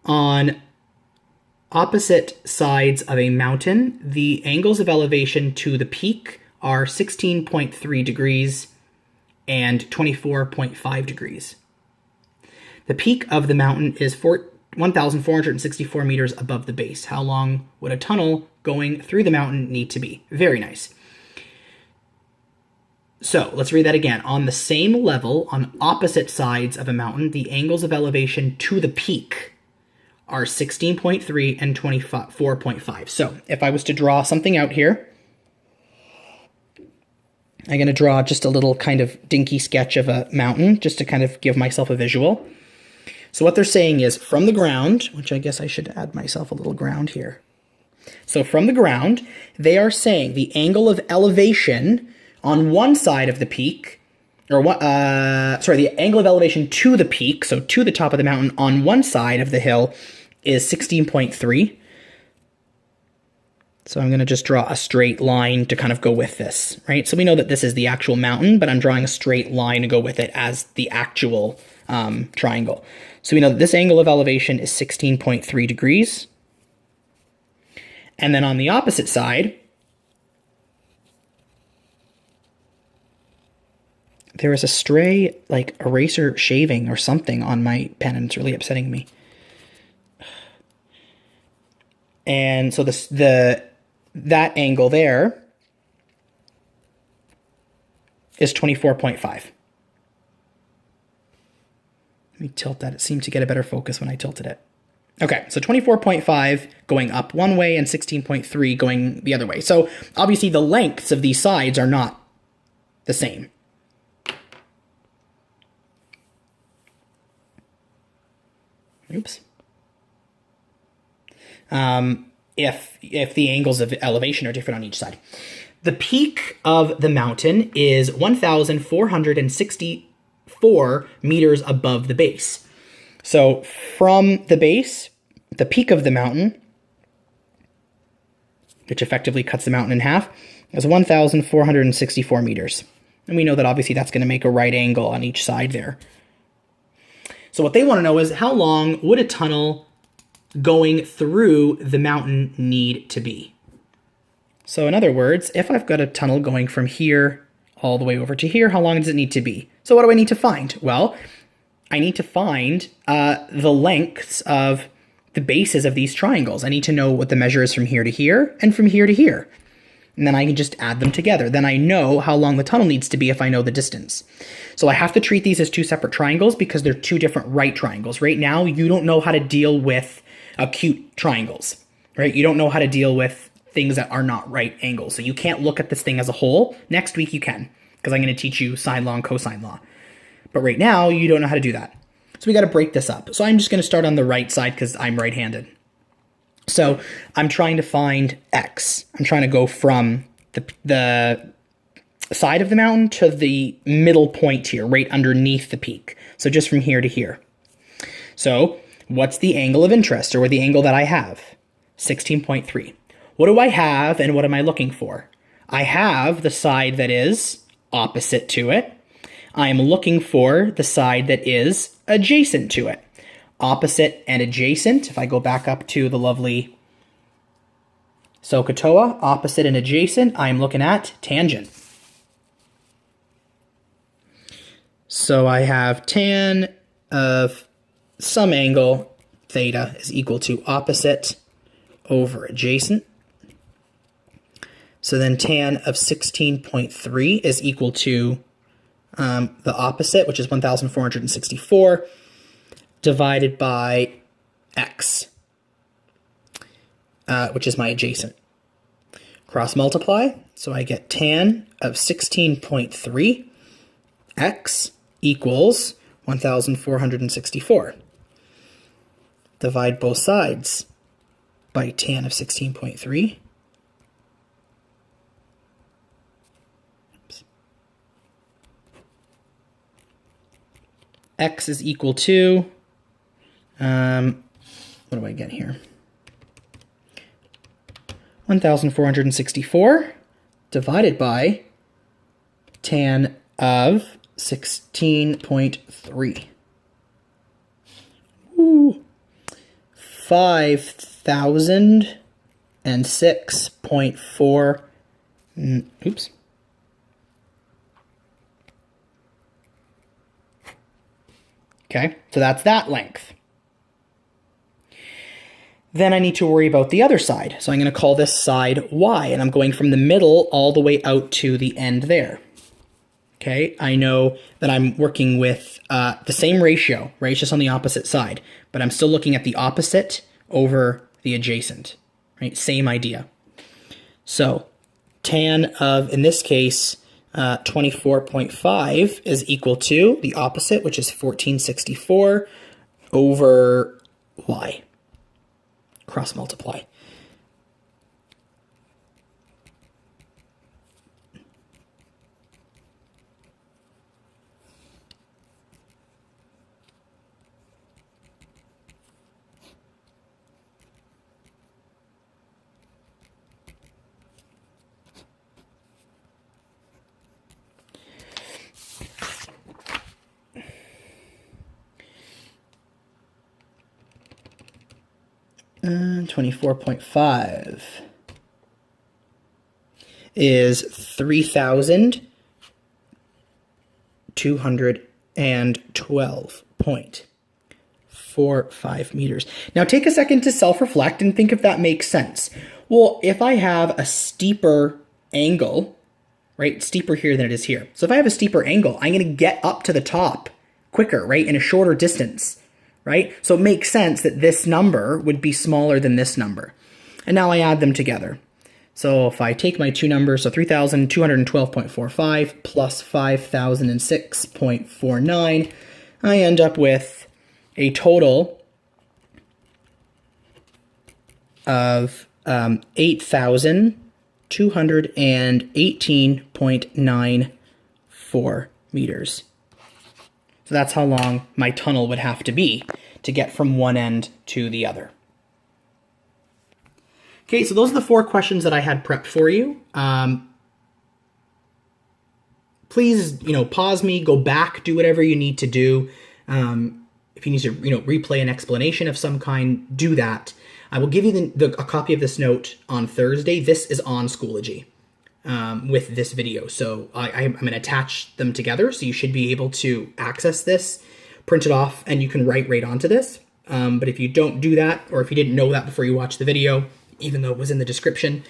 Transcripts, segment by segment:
On opposite sides of a mountain, the angles of elevation to the peak are 16.3 degrees and 24.5 degrees. The peak of the mountain is 1,464 meters above the base. How long would a tunnel going through the mountain need to be? Very nice. So let's read that again. On the same level, on opposite sides of a mountain, the angles of elevation to the peak are 16.3 and 24.5. So if I was to draw something out here, I'm going to draw just a little kind of dinky sketch of a mountain just to kind of give myself a visual. So what they're saying is from the ground, which I guess I should add myself a little ground here. So from the ground, they are saying the angle of elevation on one side of the peak, or the angle of elevation to the peak, so to the top of the mountain on one side of the hill is 16.3. So I'm going to just draw a straight line to kind of go with this, right? So we know that this is the actual mountain, but I'm drawing a straight line to go with it as the actual triangle. So we know that this angle of elevation is 16.3 degrees. And then on the opposite side, there is a stray, like, eraser shaving or something on my pen, and it's really upsetting me. And so that angle there is 24.5. Let me tilt that. It seemed to get a better focus when I tilted it. Okay, so 24.5 going up one way and 16.3 going the other way. So obviously the lengths of these sides are not the same. Oops. If the angles of elevation are different on each side. The peak of the mountain is 1,464 meters above the base. So from the base, the peak of the mountain, which effectively cuts the mountain in half, is 1,464 meters. And we know that obviously that's going to make a right angle on each side there. So what they want to know is how long would a tunnel going through the mountain need to be? So in other words, if I've got a tunnel going from here all the way over to here, how long does it need to be? So what do I need to find? Well, I need to find the lengths of the bases of these triangles. I need to know what the measure is from here to here and from here to here. And then I can just add them together. Then I know how long the tunnel needs to be if I know the distance. So I have to treat these as two separate triangles because they're two different right triangles. Right now, you don't know how to deal with acute triangles, right? You don't know how to deal with things that are not right angles. So you can't look at this thing as a whole. Next week you can, because I'm going to teach you sine law and cosine law. But right now, you don't know how to do that. So we got to break this up. So I'm just going to start on the right side because I'm right-handed. So I'm trying to find x. I'm trying to go from the side of the mountain to the middle point here, right underneath the peak. So just from here to here. So what's the angle of interest, or the angle that I have? 16.3. What do I have and what am I looking for? I have the side that is opposite to it. I am looking for the side that is adjacent to it. Opposite and adjacent, if I go back up to the lovely SOHCAHTOA, opposite and adjacent, I'm looking at tangent. So I have tan of some angle, theta, is equal to opposite over adjacent. So then tan of 16.3 is equal to the opposite, which is 1,464, divided by x, which is my adjacent. Cross multiply, so I get tan of 16.3, x equals 1,464. Divide both sides by tan of 16.3. X is equal to, what do I get here? 1,464 divided by tan of 16.3. Ooh, 5,006.4. Oops. Okay, so that's that length. Then I need to worry about the other side. So I'm going to call this side Y, and I'm going from the middle all the way out to the end there. Okay, I know that I'm working with the same ratio, right? It's just on the opposite side, but I'm still looking at the opposite over the adjacent, right? Same idea. So tan of, in this case, 24.5 is equal to the opposite, which is 1464 over Y. Cross multiply. And 24.5 is 3,212.45 meters. Now take a second to self-reflect and think if that makes sense. Well, if I have a steeper angle, right, steeper here than it is here. So if I have a steeper angle, I'm going to get up to the top quicker, right, in a shorter distance. Right? So it makes sense that this number would be smaller than this number. And now I add them together. So if I take my two numbers, so 3,212.45 plus 5,006.49, I end up with a total of 8,218.94 meters. So that's how long my tunnel would have to be to get from one end to the other. Okay, so those are the 4 questions that I had prepped for you. Please, pause me, go back, do whatever you need to do. If you need to, replay an explanation of some kind, do that. I will give you a copy of this note on Thursday. This is on Schoology. With this video. So I'm going to attach them together, so you should be able to access this, print it off, and you can write right onto this. But if you don't do that, or if you didn't know that before you watched the video, even though it was in the description,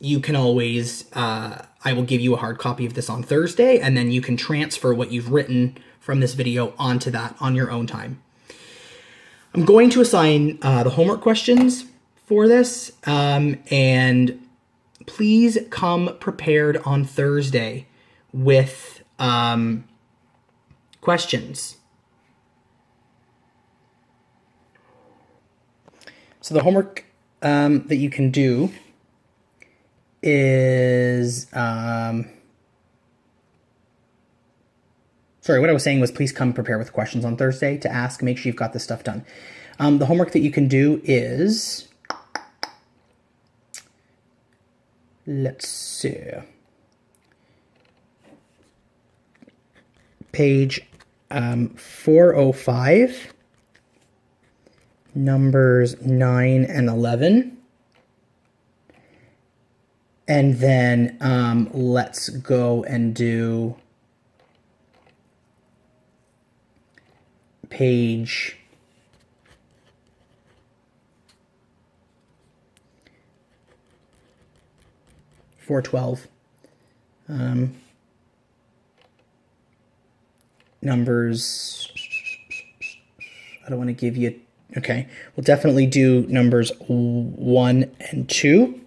you can always, I will give you a hard copy of this on Thursday, and then you can transfer what you've written from this video onto that on your own time. I'm going to assign the homework questions for this, and please come prepared on Thursday with questions. So the homework that you can do is, sorry, what I was saying was please come prepared with questions on Thursday to ask. Make sure you've got this stuff done. The homework that you can do is, let's see, page 405, numbers 9 and 11. And then let's go and do page 412. Numbers, I don't want to give you, okay, we'll definitely do numbers 1 and 2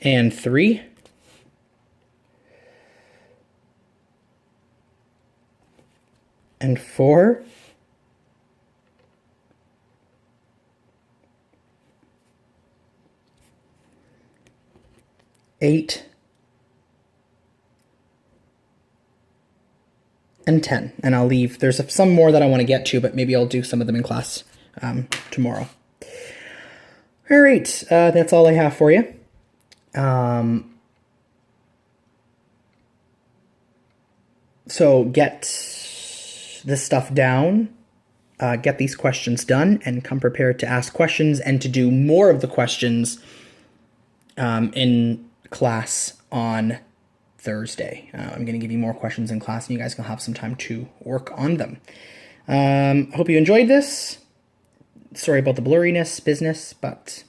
and 3 and 4 8 and 10, and I'll leave. There's some more that I want to get to, but maybe I'll do some of them in class tomorrow. All right, that's all I have for you. So get this stuff down. get these questions done and come prepared to ask questions and to do more of the questions in class on Thursday. I'm going to give you more questions in class, and you guys can have some time to work on them. I hope you enjoyed this. Sorry about the blurriness business, but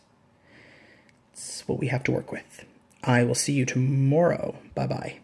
it's what we have to work with. I will see you tomorrow. Bye-bye.